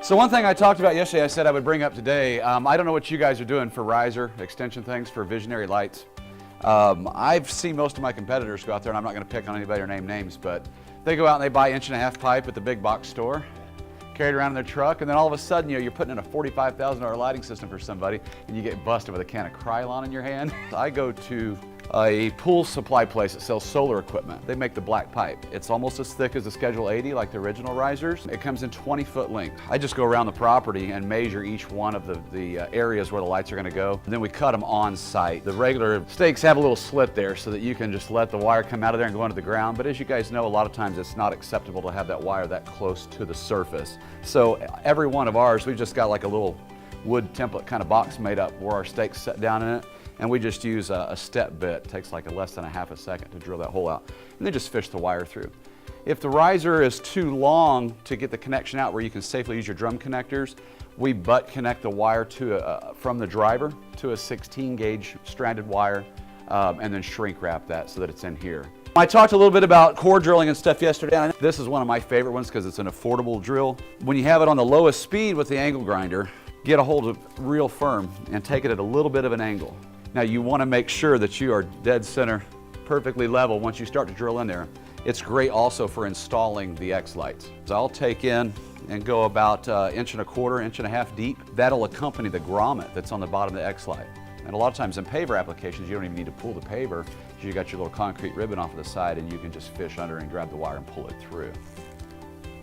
So one thing I talked about yesterday, I said I would bring up today. I don't know what you guys are doing for riser extension things for visionary lights. I've seen most of my competitors go out there, and I'm not going to pick on anybody or name names, but they go out and they buy 1.5-inch pipe at the big box store, carry it around in their truck, and then all of a sudden, you're putting in a $45,000 lighting system for somebody, and you get busted with a can of Krylon in your hand. I go to a pool supply place that sells solar equipment. They make the black pipe. It's almost as thick as the Schedule 80, like the original risers. It comes in 20-foot length. I just go around the property and measure each one of the areas where the lights are going to go. And then we cut them on site. The regular stakes have a little slit there so that you can just let the wire come out of there and go into the ground. But as you guys know, a lot of times it's not acceptable to have that wire that close to the surface. So every one of ours, we've just got like a little wood template kind of box made up where our stakes set down in it. And we just use a step bit. It takes like less than a half a second to drill that hole out. And then just fish the wire through. If the riser is too long to get the connection out where you can safely use your drum connectors, we butt connect the wire from the driver to a 16-gauge stranded wire and then shrink wrap that so that it's in here. I talked a little bit about core drilling and stuff yesterday. This is one of my favorite ones because it's an affordable drill. When you have it on the lowest speed with the angle grinder, get a hold of it real firm and take it at a little bit of an angle. Now you want to make sure that you are dead center, perfectly level once you start to drill in there. It's great also for installing the X lights. So I'll take in and go about 1.25 inches deep. That'll accompany the grommet that's on the bottom of the X light. And a lot of times in paver applications, you don't even need to pull the paver. You got your little concrete ribbon off of the side and you can just fish under and grab the wire and pull it through.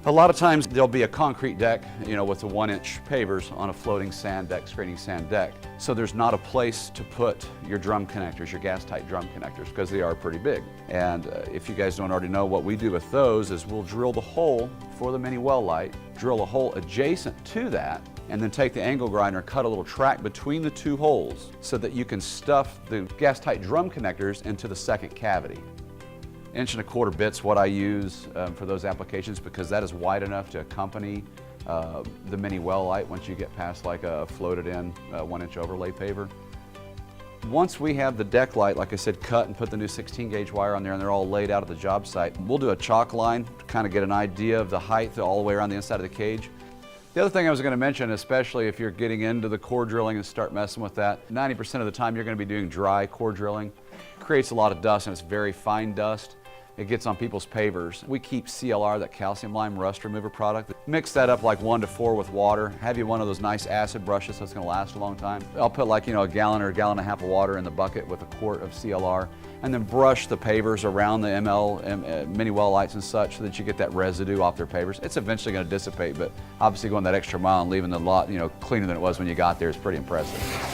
A lot of times there'll be a concrete deck, with the 1-inch pavers on a floating sand deck, screening sand deck. So there's not a place to put your drum connectors, your gas-tight drum connectors, because they are pretty big. And if you guys don't already know, what we do with those is we'll drill the hole for the mini well light, drill a hole adjacent to that, and then take the angle grinder and cut a little track between the two holes so that you can stuff the gas-tight drum connectors into the second cavity. 1.25 bit's what I use for those applications because that is wide enough to accompany the mini well light once you get past like a floated in 1-inch overlay paver. Once we have the deck light, like I said, cut and put the new 16-gauge wire on there and they're all laid out at the job site, we'll do a chalk line to kind of get an idea of the height all the way around the inside of the cage. The other thing I was going to mention, especially if you're getting into the core drilling and start messing with that, 90% of the time you're going to be doing dry core drilling. It creates a lot of dust and it's very fine dust. It gets on people's pavers. We keep CLR, that calcium lime rust remover product. Mix that up like 1 to 4 with water. Have you one of those nice acid brushes that's going to last a long time. I'll put like a gallon or a gallon and a half of water in the bucket with a quart of CLR and then brush the pavers around the mini well lights and such so that you get that residue off their pavers. It's eventually going to dissipate, but obviously going that extra mile and leaving the lot cleaner than it was when you got there is pretty impressive.